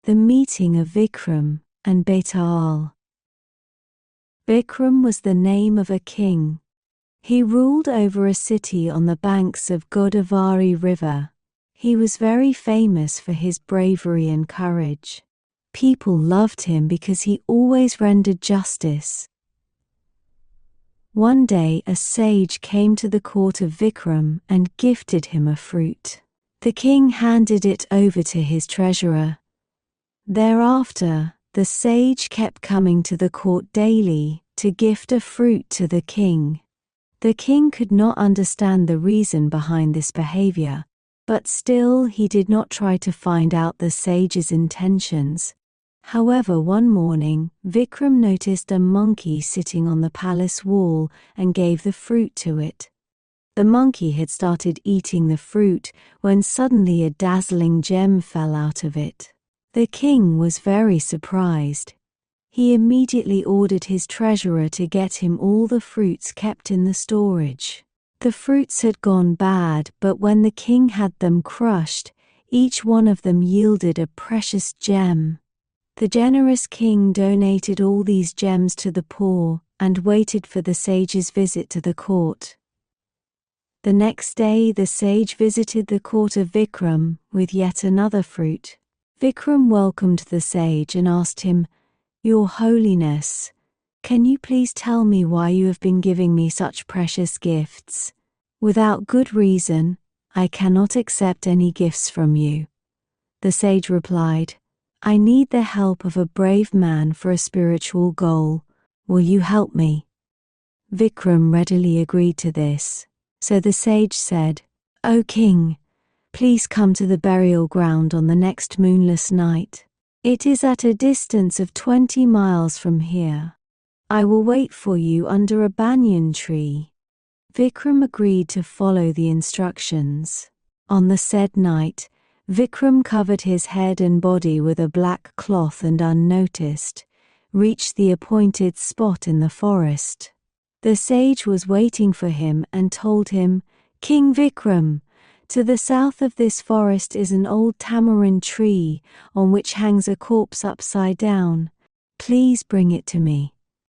The meeting of Vikram and Betaal. Vikram was the name of a king. He ruled over a city on the banks of Godavari River. He was very famous for his bravery and courage. People loved him because he always rendered justice. One day a sage came to the court of Vikram and gifted him a fruit. The king handed it over to his treasurer. Thereafter, the sage kept coming to the court daily to gift a fruit to the king. The king could not understand the reason behind this behavior, but still he did not try to find out the sage's intentions. However, one morning, Vikram noticed a monkey sitting on the palace wall and gave the fruit to it. The monkey had started eating the fruit when suddenly a dazzling gem fell out of it. The king was very surprised. He immediately ordered his treasurer to get him all the fruits kept in the storage. The fruits had gone bad, but when the king had them crushed, each one of them yielded a precious gem. The generous king donated all these gems to the poor and waited for the sage's visit to the court. The next day, the sage visited the court of Vikram with yet another fruit. Vikram welcomed the sage and asked him, "Your Holiness, can you please tell me why you have been giving me such precious gifts? Without good reason, I cannot accept any gifts from you." The sage replied, "I need the help of a brave man for a spiritual goal. Will you help me?" Vikram readily agreed to this. So the sage said, "O king, please come to the burial ground on the next moonless night. It is at a distance of 20 miles from here. I will wait for you under a banyan tree." Vikram agreed to follow the instructions. On the said night, Vikram covered his head and body with a black cloth and unnoticed, reached the appointed spot in the forest. The sage was waiting for him and told him, "King Vikram, to the south of this forest is an old tamarind tree on which hangs a corpse upside down. Please bring it to me."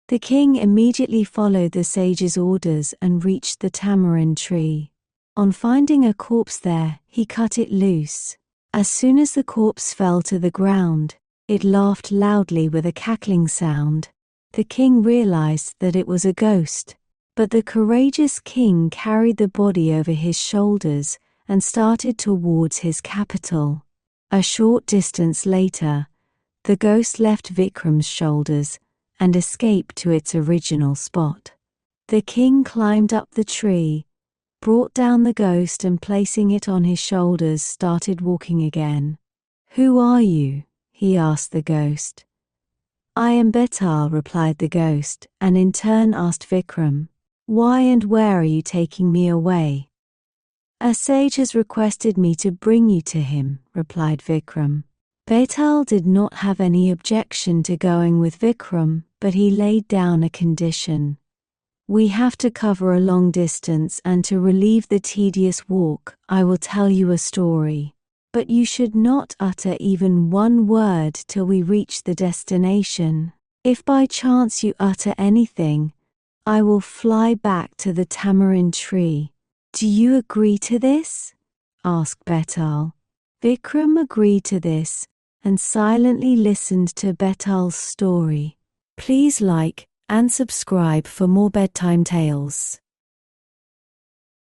The king immediately followed the sage's orders and reached the tamarind tree. On finding a corpse there, he cut it loose. As soon as the corpse fell to the ground, it laughed loudly with a cackling sound. The king realized that it was a ghost, but the courageous king carried the body over his shoulders and started towards his capital. A short distance later, the ghost left Vikram's shoulders and escaped to its original spot. The king climbed up the tree, brought down the ghost and placing it on his shoulders started walking again. "Who are you?" he asked the ghost. "I am Betaal," replied the ghost, and in turn asked Vikram, "Why and where are you taking me away?" "A sage has requested me to bring you to him," replied Vikram. Betaal did not have any objection to going with Vikram, but he laid down a condition. "We have to cover a long distance, and to relieve the tedious walk, I will tell you a story. But you should not utter even one word till we reach the destination. If by chance you utter anything, I will fly back to the tamarind tree. Do you agree to this?" asked Betaal. Vikram agreed to this and silently listened to Betaal's story. Please like and subscribe for more bedtime tales.